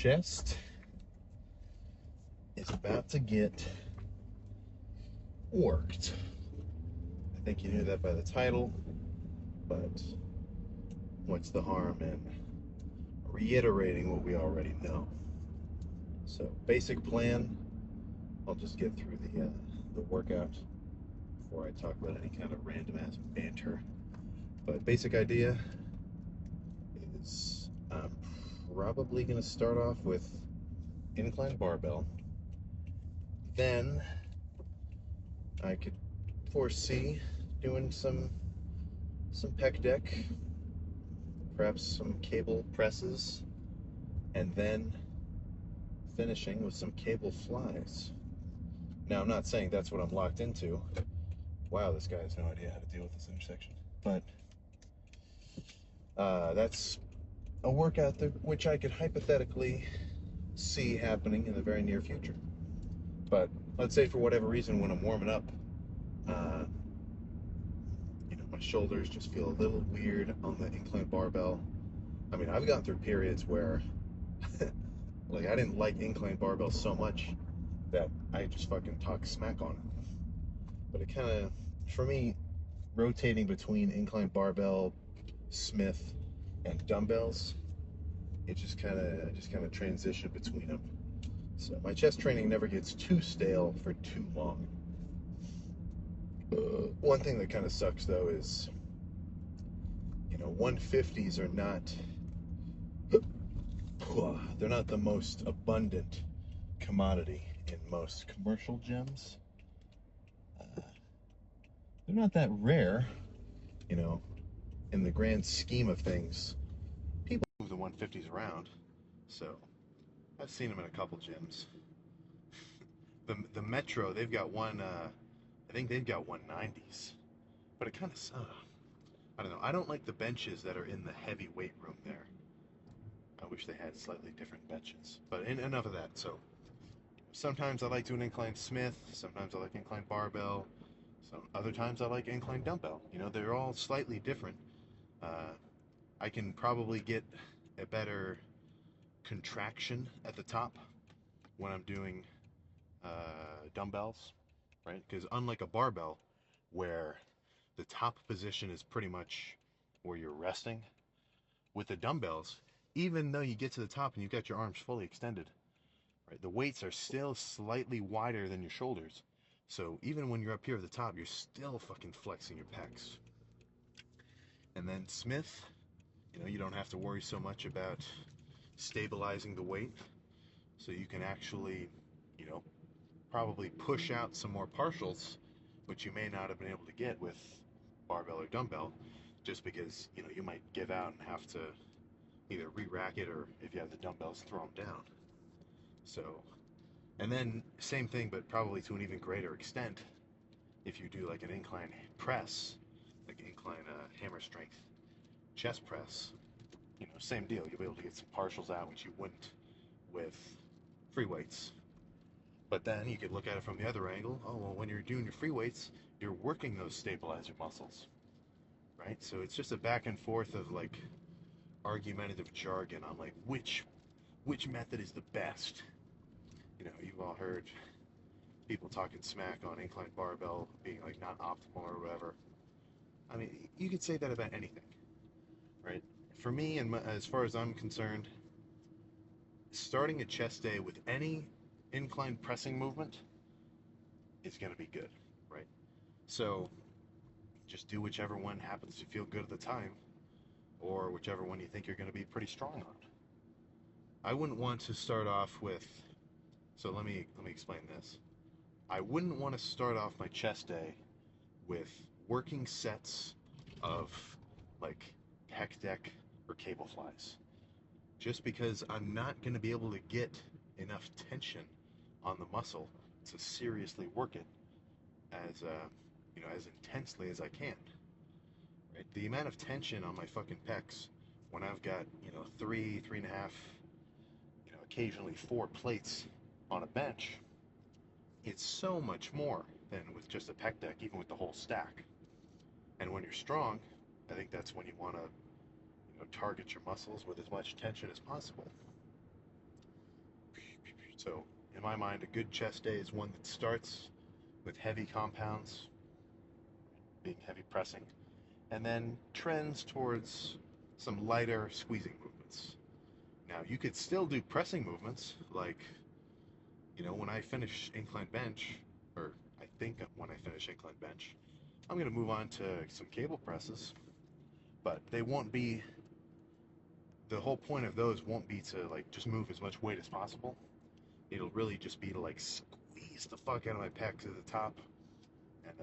chest is about to get worked. I think you knew that by the title, but what's the harm in reiterating what we already know? So, basic plan. I'll just get through the workout before I talk about any kind of random ass banter. But basic idea is I'm probably going to start off with incline barbell. Then I could foresee doing some pec deck, perhaps some cable presses, and then finishing with some cable flies. Now, I'm not saying that's what I'm locked into. Wow, this guy has no idea how to deal with this intersection. But that's a workout which I could hypothetically see happening in the very near future. But let's say for whatever reason, when I'm warming up, my shoulders just feel a little weird on the incline barbell. I mean, I've gone through periods where like I didn't like incline barbell so much that I just fucking talk smack on it. But it kind of, for me, rotating between incline barbell, Smith, and dumbbells, it just kind of transitioned between them. So my chest training never gets too stale for too long. One thing that kind of sucks though is, 150s are not, they're not the most abundant commodity in most commercial gyms. They're not that rare, in the grand scheme of things. People move the 150s around, so I've seen them in a couple gyms. The Metro, they've got one, I think they've got 190s, but it kind of, I don't know. I don't like the benches that are in the heavy weight room there. I wish they had slightly different benches, but enough of that. So sometimes I like to an incline Smith, sometimes I like incline barbell, some other times I like incline dumbbell. They're all slightly different. I can probably get a better contraction at the top when I'm doing dumbbells, right? Because unlike a barbell, where the top position is pretty much where you're resting, with the dumbbells, even though you get to the top and you've got your arms fully extended, right, the weights are still slightly wider than your shoulders. So even when you're up here at the top, you're still fucking flexing your pecs. And then Smith, you don't have to worry so much about stabilizing the weight. So you can actually, probably push out some more partials, which you may not have been able to get with barbell or dumbbell, just because, you might give out and have to either re-rack it, or if you have the dumbbells, throw them down. So, and then same thing, but probably to an even greater extent, if you do like an incline press, like an incline hammer strength chest press, same deal. You'll be able to get some partials out, which you wouldn't with free weights. But then you could look at it from the other angle. Oh, well, when you're doing your free weights, you're working those stabilizer muscles, right? So it's just a back and forth of like argumentative jargon on like which method is the best. You've all heard people talking smack on incline barbell being like not optimal or whatever. I mean, you could say that about anything, right? For me, and as far as I'm concerned, starting a chest day with any incline pressing movement is going to be good, right? So just do whichever one happens to feel good at the time, or whichever one you think you're going to be pretty strong on. I wouldn't want to start off with, so let me explain this. I wouldn't want to start off my chest day with working sets of like pec deck or cable flies, just because I'm not going to be able to get enough tension on the muscle to seriously work it as as intensely as I can. Right? The amount of tension on my fucking pecs when I've got three and a half, occasionally 4 plates on a bench, it's so much more than with just a pec deck, even with the whole stack. And when you're strong, I think that's when you want to target your muscles with as much tension as possible. So in my mind, a good chest day is one that starts with heavy compounds, being heavy pressing, and then trends towards some lighter squeezing movements. Now, you could still do pressing movements, like, when I finish incline bench, or I think when I finish incline bench, I'm going to move on to some cable presses, but they won't be, the whole point of those won't be to, like, just move as much weight as possible. It'll really just be to, like, squeeze the fuck out of my pec to the top, and,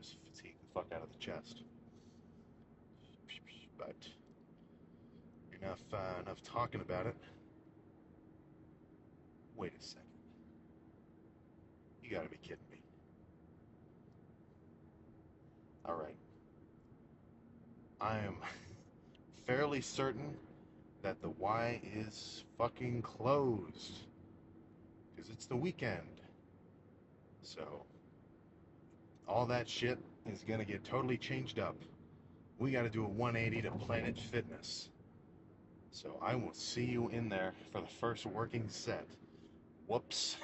just fatigue the fuck out of the chest. But enough talking about it. Wait a second. You gotta be kidding me. Alright. I am fairly certain that the Y is fucking closed. Because it's the weekend. So, all that shit is gonna get totally changed up. We gotta do a 180 to Planet Fitness. So I will see you in there for the first working set. Whoops.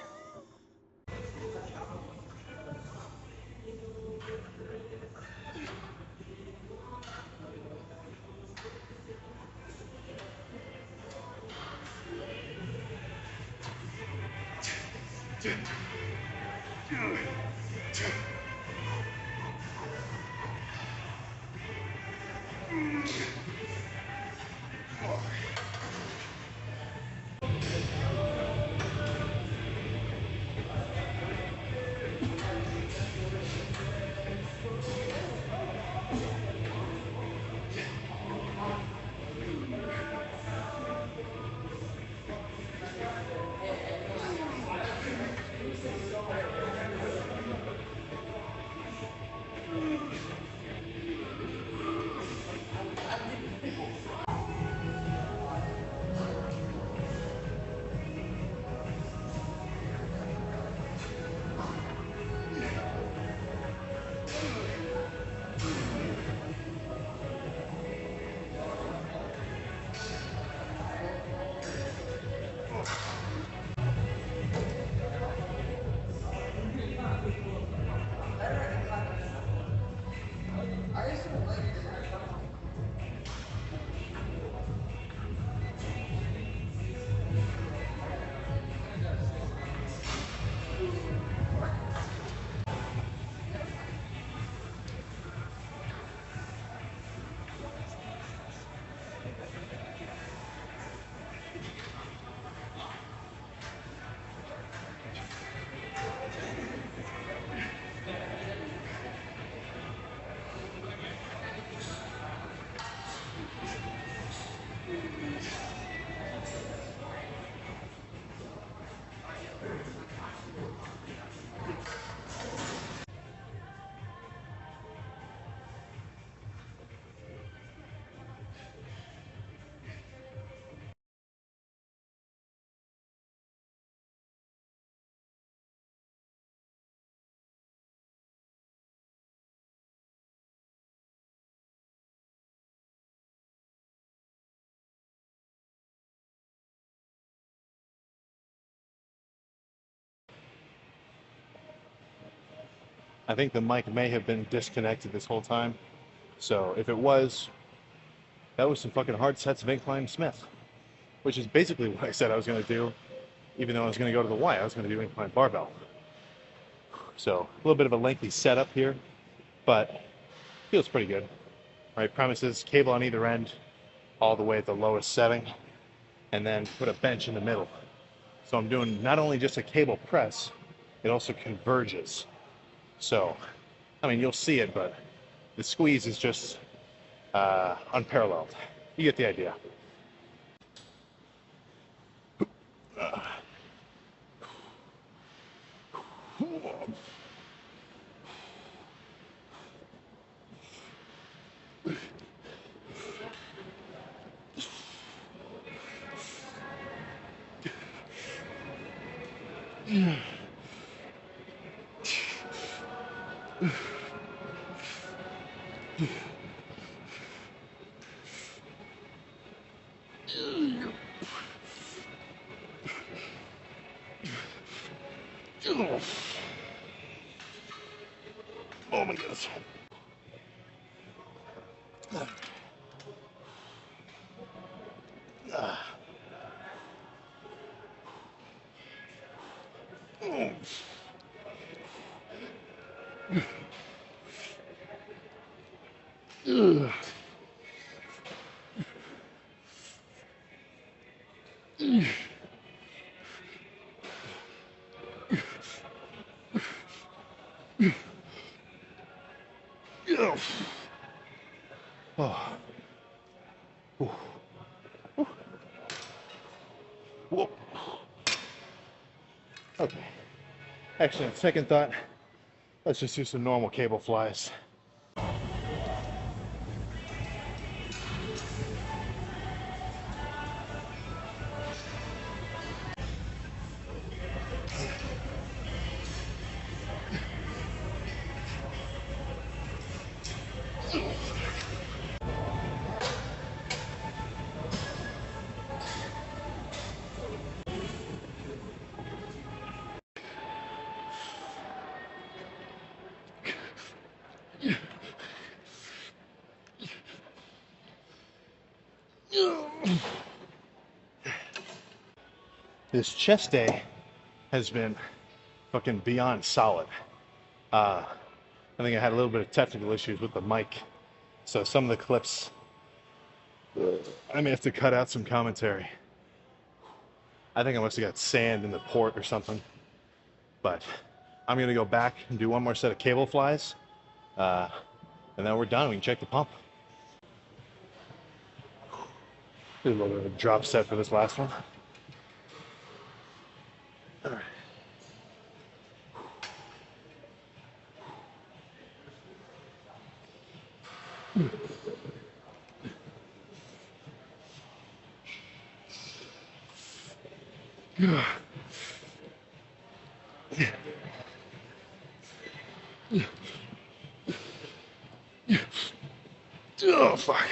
I think the mic may have been disconnected this whole time. So if it was, that was some fucking hard sets of incline Smith, which is basically what I said I was going to do. Even though I was going to go to the Y, I was going to do incline barbell. So a little bit of a lengthy setup here, but feels pretty good. All right, premises, cable on either end, all the way at the lowest setting, and then put a bench in the middle. So I'm doing not only just a cable press, it also converges. So, I mean, you'll see it, but the squeeze is just unparalleled. You get the idea. Oh my goodness. Oh. Whoa. Okay. Actually, on second thought, let's just do some normal cable flies. This chest day has been fucking beyond solid. I think I had a little bit of technical issues with the mic, so some of the clips I may have to cut out some commentary. I think I must have got sand in the port or something, but I'm gonna go back and do one more set of cable flies, and then we're done. We can check the pump. Do a little bit of a drop set for this last one. All right. Oh, fuck.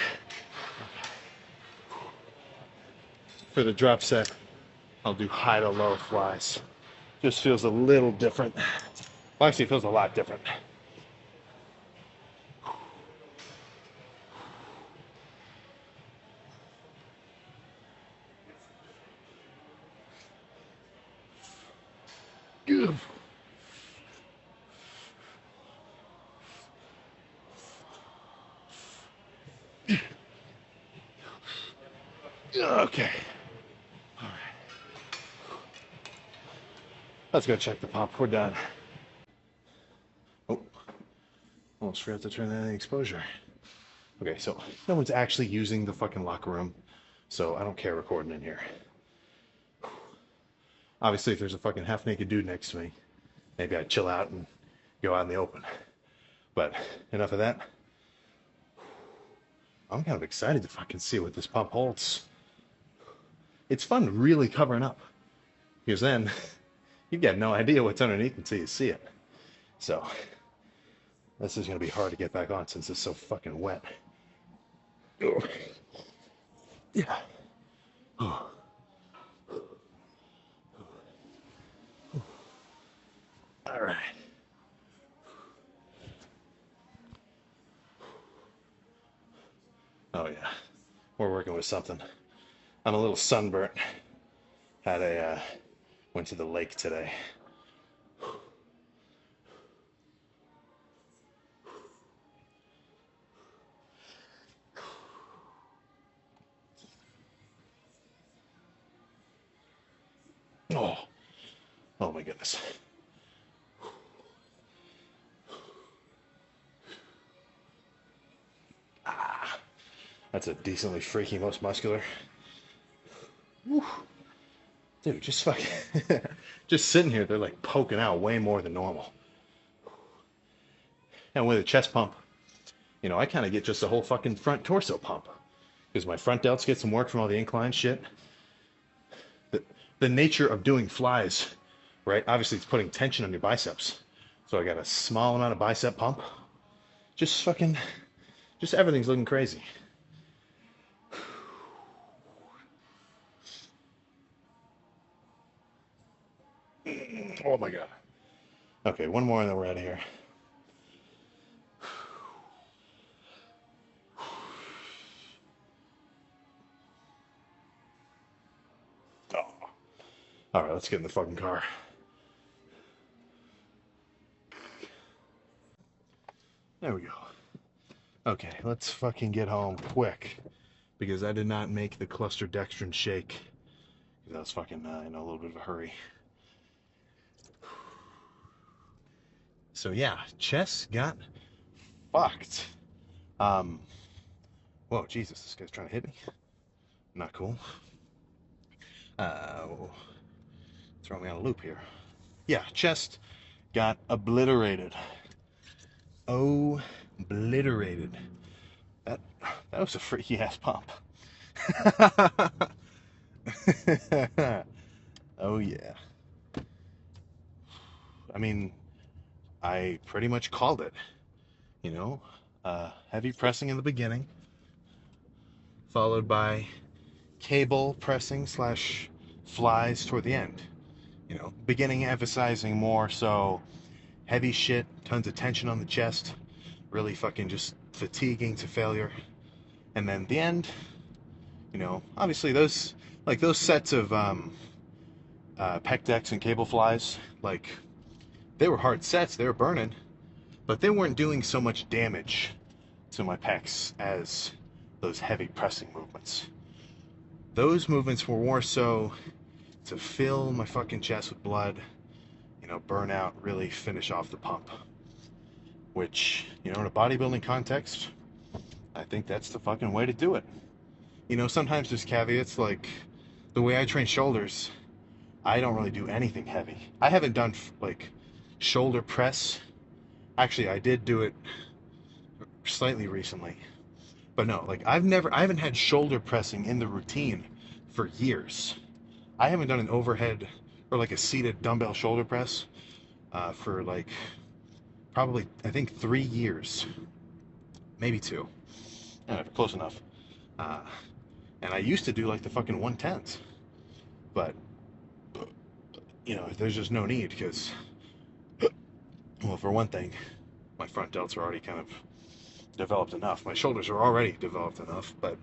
For the drop set, I'll do high to low flies. Just feels a little different. Well, actually, it feels a lot different. Okay. All right. Let's go check the pump. We're done. Oh, almost forgot to turn on the exposure. Okay, so no one's actually using the fucking locker room, so I don't care recording in here. Obviously, if there's a fucking half-naked dude next to me, maybe I'd chill out and go out in the open. But enough of that. I'm kind of excited to fucking see what this pump holds. It's fun really covering up, because then you get no idea what's underneath until you see it. So this is going to be hard to get back on since it's so fucking wet. Ugh. Yeah. Oh. All right. Oh yeah, we're working with something. I'm a little sunburnt. Went to the lake today. Oh my goodness. That's a decently freaky, most muscular. Whew. Dude, just fucking, just sitting here, they're like poking out way more than normal. And with a chest pump, you know, I kind of get just a whole fucking front torso pump. Because my front delts get some work from all the incline shit. The nature of doing flies, right? Obviously, it's putting tension on your biceps. So I got a small amount of bicep pump. Just everything's looking crazy. Oh my God. Okay, one more and then we're out of here. Oh. All right, let's get in the fucking car. There we go. Okay, let's fucking get home quick because I did not make the cluster dextrin shake. I was fucking in a little bit of a hurry. So yeah, chest got fucked. Whoa, Jesus, this guy's trying to hit me. Not cool. Throw me on a loop here. Yeah, chest got obliterated. Obliterated. That was a freaky ass pump. Oh yeah. I mean, I pretty much called it. You know, heavy pressing in the beginning, followed by cable pressing slash flies toward the end. You know, beginning emphasizing more so heavy shit, tons of tension on the chest, really fucking just fatiguing to failure. And then the end, you know, obviously those sets of pec decks and cable flies, like they were hard sets, they were burning, but they weren't doing so much damage to my pecs as those heavy pressing movements. Those movements were more so to fill my fucking chest with blood, you know, burn out, really finish off the pump. Which, you know, in a bodybuilding context, I think that's the fucking way to do it. You know, sometimes there's caveats, like the way I train shoulders, I don't really do anything heavy. I haven't done like shoulder press. Actually, I did do it slightly recently. But no, like I haven't had shoulder pressing in the routine for years. I haven't done an overhead or like a seated dumbbell shoulder press for like probably, I think 3 years, maybe 2. Close enough. And I used to do like the fucking 110s, but you know, there's just no need because, well, for one thing, my front delts are already kind of developed enough. My shoulders are already developed enough, but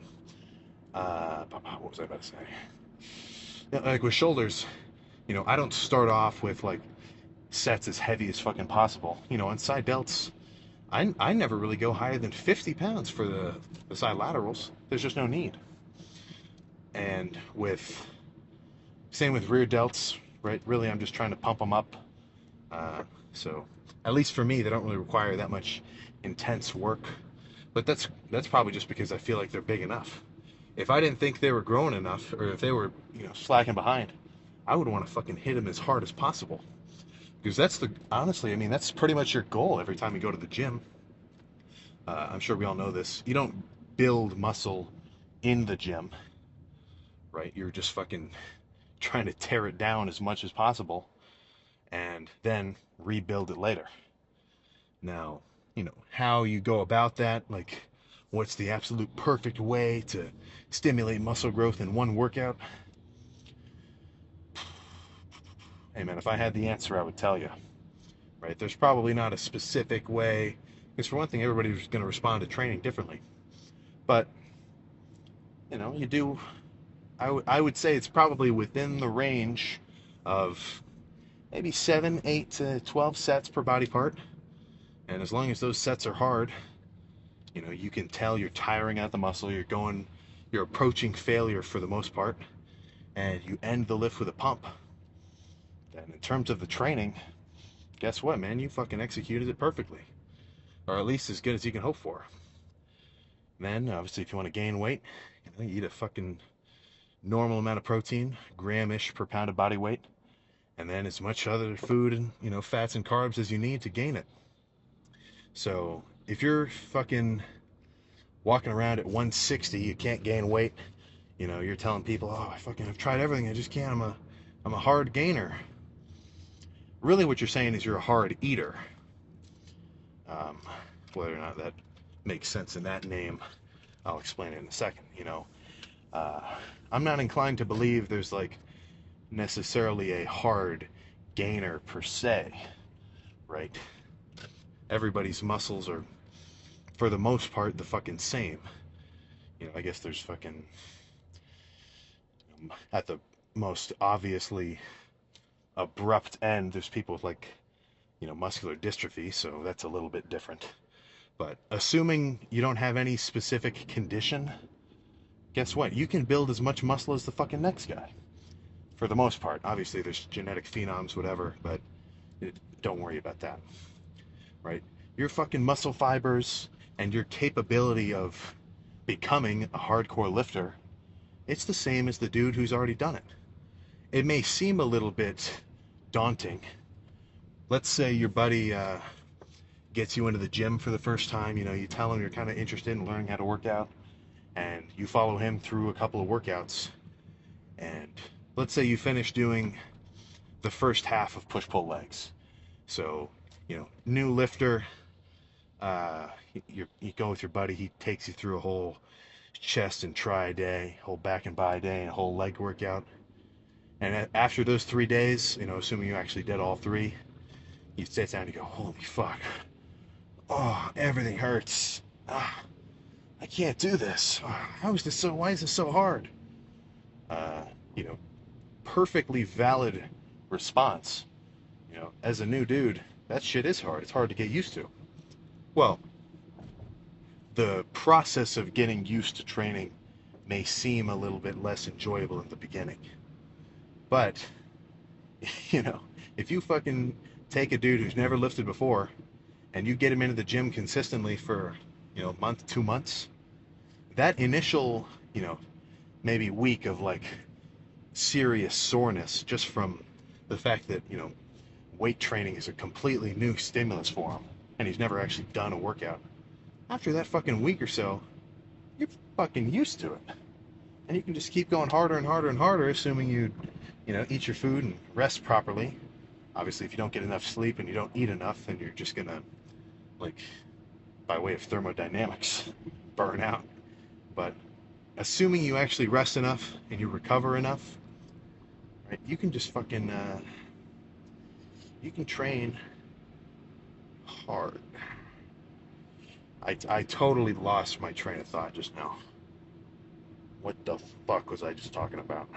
what was I about to say? Yeah, like with shoulders, you know, I don't start off with like sets as heavy as fucking possible. You know, on side delts, I never really go higher than 50 pounds for the side laterals. There's just no need. And same with rear delts, right? Really, I'm just trying to pump them up. So at least for me, they don't really require that much intense work. But that's probably just because I feel like they're big enough. If I didn't think they were growing enough, or if they were, you know, slacking behind, I would want to fucking hit them as hard as possible. Because honestly, I mean, that's pretty much your goal every time you go to the gym. I'm sure we all know this. You don't build muscle in the gym, right? You're just fucking trying to tear it down as much as possible and then rebuild it later. Now, you know, how you go about that, like what's the absolute perfect way to stimulate muscle growth in one workout? Hey man, if I had the answer, I would tell you, right? There's probably not a specific way, because for one thing, everybody's going to respond to training differently. But, you know, I would say it's probably within the range of maybe 7, 8 to 12 sets per body part. And as long as those sets are hard, you know, you can tell you're tiring out the muscle, you're approaching failure for the most part, and you end the lift with a pump. Then in terms of the training, guess what, man? You fucking executed it perfectly. Or at least as good as you can hope for. Then, obviously, if you want to gain weight, you know, you eat a fucking normal amount of protein, gram-ish per pound of body weight, and then as much other food and, you know, fats and carbs as you need to gain it. So if you're fucking walking around at 160, you can't gain weight, you know, you're telling people, oh, I've tried everything, I just can't, I'm a hard gainer. Really what you're saying is you're a hard eater. Whether or not that makes sense in that name, I'll explain it in a second. You know, I'm not inclined to believe there's like necessarily a hard gainer per se. right? Everybody's muscles are, for the most part, the fucking same. You know, I guess there's fucking, at the most obviously abrupt end, there's people with like, you know, muscular dystrophy, so that's a little bit different. But assuming you don't have any specific condition, guess what? You can build as much muscle as the fucking next guy. For the most part. Obviously, there's genetic phenoms, whatever, but don't worry about that, right? Your fucking muscle fibers and your capability of becoming a hardcore lifter, it's the same as the dude who's already done it. It may seem a little bit daunting. Let's say your buddy gets you into the gym for the first time. You know, you tell him you're kind of interested in learning how to work out, and you follow him through a couple of workouts, and let's say you finish doing the first half of push-pull legs. So, you know, new lifter, you go with your buddy, he takes you through a whole chest and tri day, whole back and bi day, and a whole leg workout. And after those 3 days, you know, assuming you actually did all three, you sit down and you go, holy fuck, oh, everything hurts. I can't do this. Why is this so hard? You know, perfectly valid response. You know, as a new dude, that shit is hard. It's hard to get used to. Well, the process of getting used to training may seem a little bit less enjoyable in the beginning. But, you know, if you fucking take a dude who's never lifted before and you get him into the gym consistently for, you know, a month, 2 months, that initial, you know, maybe week of like serious soreness just from the fact that, you know, weight training is a completely new stimulus for him and he's never actually done a workout. After that fucking week or so, you're fucking used to it. And you can just keep going harder and harder and harder, assuming you know, eat your food and rest properly. Obviously, if you don't get enough sleep and you don't eat enough, then you're just gonna, like, by way of thermodynamics, burn out. But assuming you actually rest enough and you recover enough, right, you can just fucking, you can train hard. I totally lost my train of thought just now. What the fuck was I just talking about?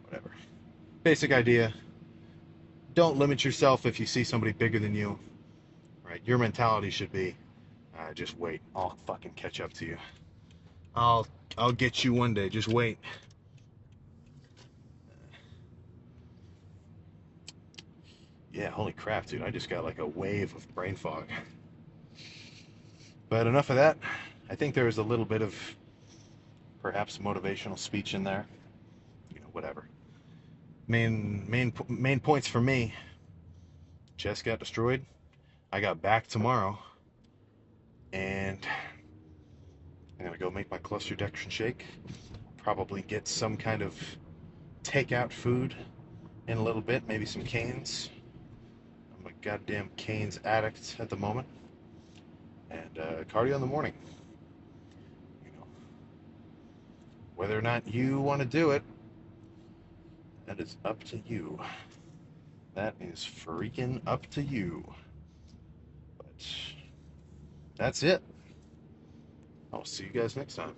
Whatever. Basic idea. Don't limit yourself if you see somebody bigger than you. Right? Your mentality should be, just wait. I'll fucking catch up to you. I'll get you one day. Just wait. Yeah, holy crap, dude. I just got like a wave of brain fog. But enough of that. I think there was a little bit of perhaps motivational speech in there. You know, whatever. Main points for me. Chest got destroyed. I got back tomorrow. And I'm going to go make my cluster dextrin shake. Probably get some kind of takeout food in a little bit. Maybe some Cane's. I'm a goddamn Cane's addict at the moment. And cardio in the morning. You know, whether or not you want to do it, that is up to you. That is freaking up to you. But that's it. I'll see you guys next time.